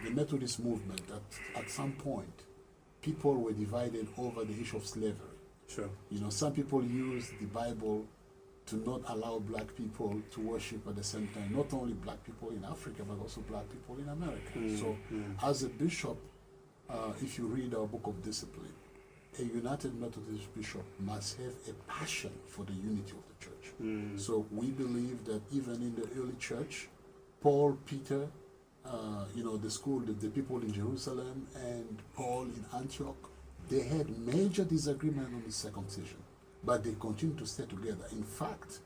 the Methodist movement, that at some point, people were divided over the issue of slavery. Sure. You know, some people use the Bible to not allow black people to worship at the same time. Not only black people in Africa, but also black people in America. So, as a bishop, if you read our Book of Discipline, a United Methodist bishop must have a passion for the unity of the church. So we believe that even in the early church, Paul, Peter, the school, the people in Jerusalem, and Paul in Antioch, they had major disagreement on the circumcision, but they continued to stay together. In fact,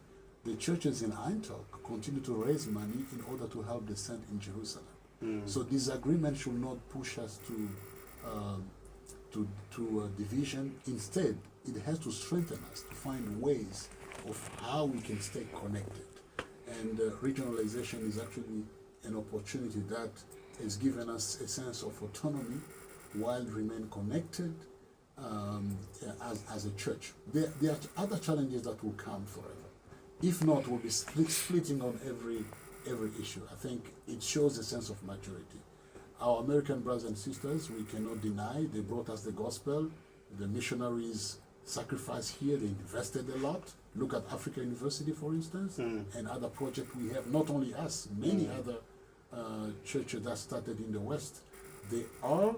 the churches in Antioch continue to raise money in order to help the saint in Jerusalem. So disagreement should not push us to division. Instead, it has to strengthen us to find ways of how we can stay connected. And regionalization is actually an opportunity that has given us a sense of autonomy while remain connected as a church. There are other challenges that will come forever. If not, we'll be splitting on every issue. I think it shows a sense of maturity. Our American brothers and sisters, we cannot deny, they brought us the gospel. The missionaries sacrificed here, they invested a lot. Look at Africa University, for instance, and other projects we have. Not only us, many other churches that started in the West. They are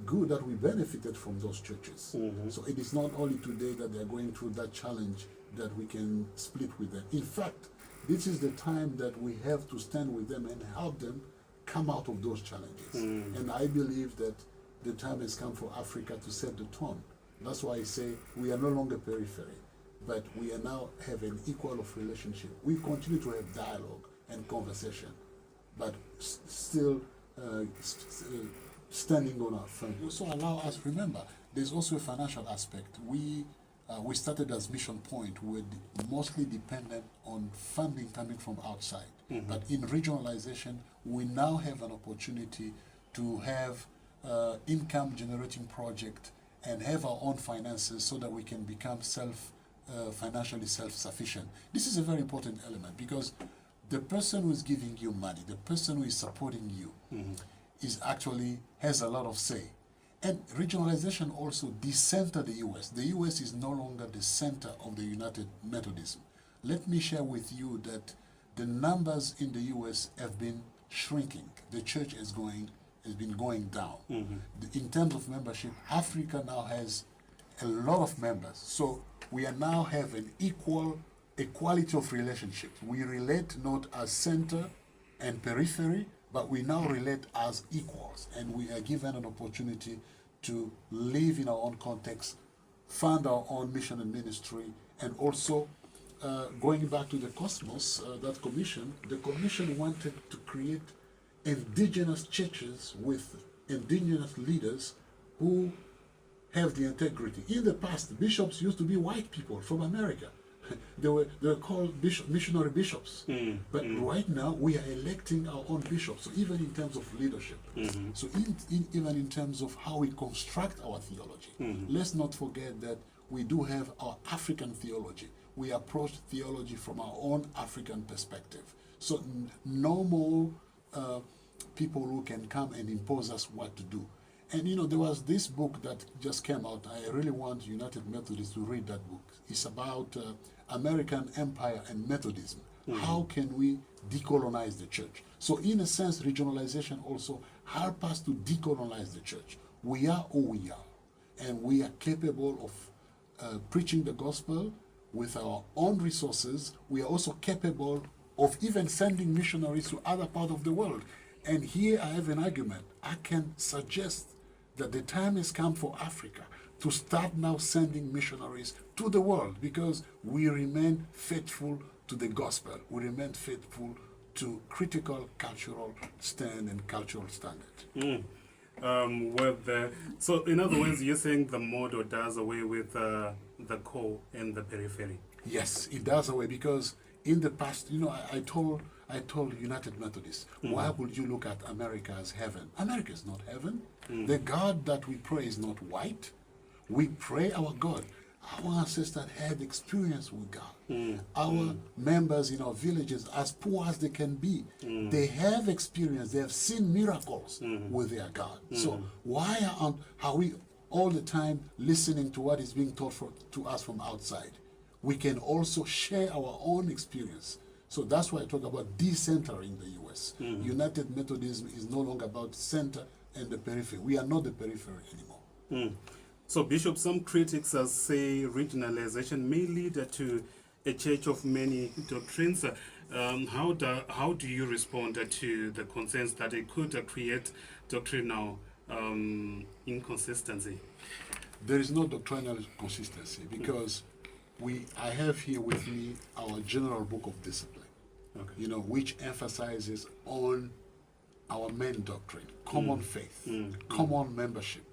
good that we benefited from those churches. So it is not only today that they are going through that challenge that we can split with them. In fact, this is the time that we have to stand with them and help them come out of those challenges. And I believe that the time has come for Africa to set the tone. That's why I say we are no longer periphery, but we are now have an equal of relationship. We continue to have dialogue and conversation, but still standing on our front. Also allow us, remember, there's also a financial aspect. We started as Mission Point. We're mostly dependent on funding coming from outside. But in regionalization, we now have an opportunity to have income generating project and have our own finances so that we can become financially self-sufficient. This is a very important element because the person who is giving you money, the person who is supporting you, is actually has a lot of say. And regionalization also decentered the U.S. The U.S. is no longer the center of the United Methodism. Let me share with you that the numbers in the U.S. have been shrinking. The church has been going down. In terms of membership, Africa now has a lot of members. So we are now have an equality of relationships. We relate not as center and periphery, but we now relate as equals, and we are given an opportunity to live in our own context, fund our own mission and ministry, and also going back to the Cosmos, that commission, the commission wanted to create indigenous churches with indigenous leaders who have the integrity. In the past, bishops used to be white people from America. They were called missionary bishops. But right now, we are electing our own bishops. So even in terms of leadership, so even in terms of how we construct our theology, let's not forget that we do have our African theology. We approach theology from our own African perspective. So no more people who can come and impose us what to do. And there was this book that just came out. I really want United Methodists to read that book. It's about American Empire and Methodism. How can we decolonize the church? So in a sense, regionalization also help us to decolonize the church. We are who we are, and we are capable of preaching the gospel with our own resources. We are also capable of even sending missionaries to other parts of the world. And here I have an argument. I can suggest that the time has come for Africa to start now sending missionaries to the world because we remain faithful to the gospel. We remain faithful to critical cultural stand and cultural standard. So in other words, you're saying the model does away with the core and the periphery? Yes, it does away because in the past, I told United Methodists, why would you look at America as heaven? America is not heaven. The God that we pray is not white. We pray our God. Our ancestors had experience with God. Our members in our villages, as poor as they can be, they have experience, they have seen miracles with their God. So why are we all the time listening to what is being taught to us from outside? We can also share our own experience. So that's why I talk about decentering the U.S. United Methodism is no longer about center and the periphery. We are not the periphery anymore. So, Bishop, some critics say regionalization may lead to a church of many doctrines. How do you respond to the concerns that it could create doctrinal inconsistency? There is no doctrinal consistency because I have here with me our general book of discipline, which emphasizes on our main doctrine, common faith, common membership,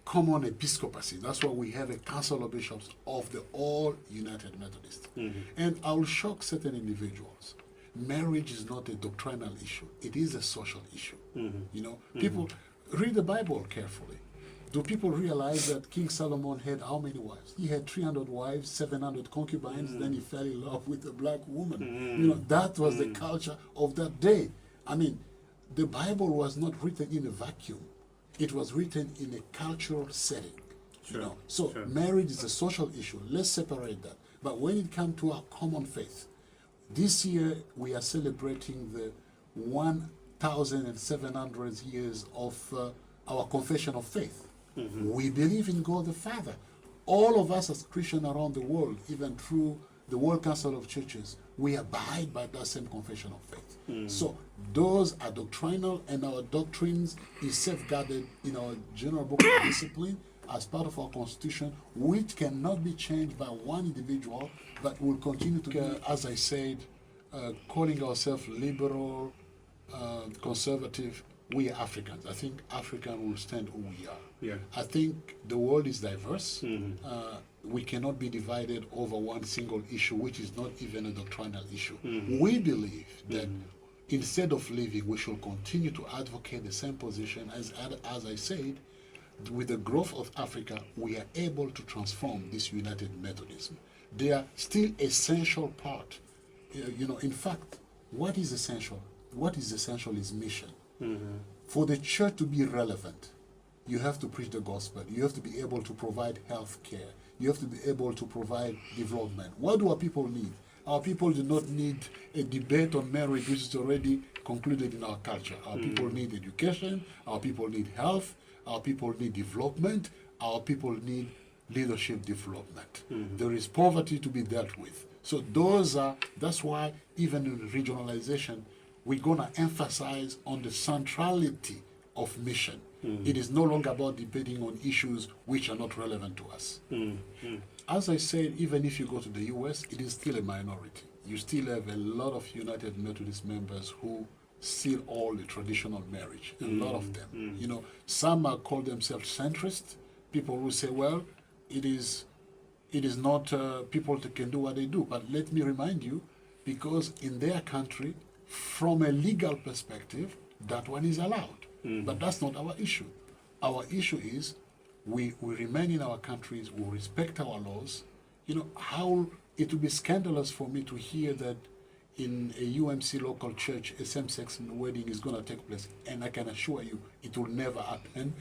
common episcopacy. That's why we have a council of bishops of the all United Methodists. And I will shock certain individuals. Marriage is not a doctrinal issue. It is a social issue. People read the Bible carefully. Do people realize that King Solomon had how many wives? He had 300 wives, 700 concubines, then he fell in love with a black woman. That was the culture of that day. I mean, the Bible was not written in a vacuum. It was written in a cultural setting. So marriage is a social issue. Let's separate that. But when it comes to our common faith, this year we are celebrating the 1,700 years of our confession of faith. We believe in God the Father. All of us as Christians around the world, even through the World Council of Churches, we abide by that same confession of faith. So those are doctrinal, and our doctrines is safeguarded in our general book of discipline as part of our constitution, which cannot be changed by one individual, but will continue to be, as I said, calling ourselves liberal, conservative. We are Africans. I think African will stand who we are. I think the world is diverse. We cannot be divided over one single issue, which is not even a doctrinal issue. We believe that instead of leaving, we should continue to advocate the same position. As I said, with the growth of Africa, we are able to transform this United Methodism. They are still essential part. In fact, what is essential? What is essential is mission. For the church to be relevant, you have to preach the gospel. You have to be able to provide health care. You have to be able to provide development. What do our people need? Our people do not need a debate on marriage, which is already concluded in our culture. Our people need education. Our people need health. Our people need development. Our people need leadership development. There is poverty to be dealt with. So that's why even in regionalization, we're going to emphasize on the centrality of mission. It is no longer about debating on issues which are not relevant to us. As I said, even if you go to the US, it is still a minority. You still have a lot of United Methodist members who still hold the traditional marriage, a lot of them. Some call themselves centrist. People will say, well, it is not people that can do what they do. But let me remind you, because in their country, from a legal perspective, that one is allowed. But that's not our issue. Our issue is we remain in our countries, we respect our laws. How it would be scandalous for me to hear that in a UMC local church, a same-sex wedding is going to take place. And I can assure you, it will never happen.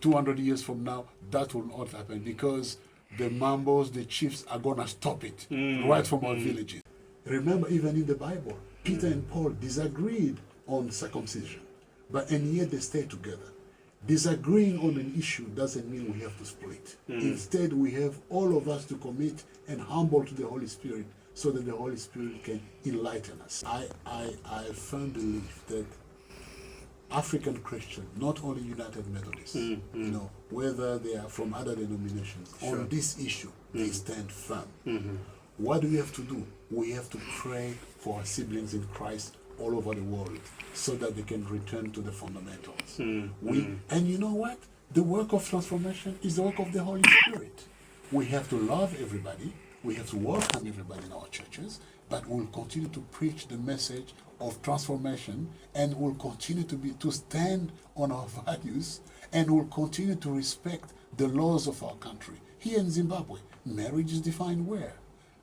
200 years from now, that will not happen because the mambos, the chiefs are going to stop it right from our villages. Remember, even in the Bible, Peter and Paul disagreed on circumcision, and yet they stayed together. Disagreeing on an issue doesn't mean we have to split. Instead, we have all of us to commit and humble to the Holy Spirit so that the Holy Spirit can enlighten us. I firmly believe that African Christians, not only United Methodists, whether they are from other denominations, on this issue, they stand firm. What do we have to do? We have to pray for our siblings in Christ all over the world so that they can return to the fundamentals. And you know what? The work of transformation is the work of the Holy Spirit. We have to love everybody. We have to welcome everybody in our churches, but we'll continue to preach the message of transformation, and we'll continue to stand on our values, and we'll continue to respect the laws of our country. Here in Zimbabwe, marriage is defined where?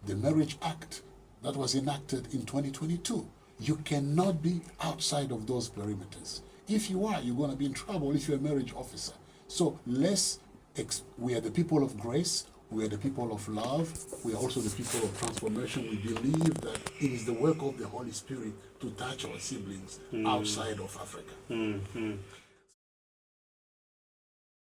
The Marriage Act that was enacted in 2022. You cannot be outside of those perimeters. If you are, you're going to be in trouble if you're a marriage officer. So we are the people of grace, we are the people of love, we are also the people of transformation. We believe that it is the work of the Holy Spirit to touch our siblings outside of Africa.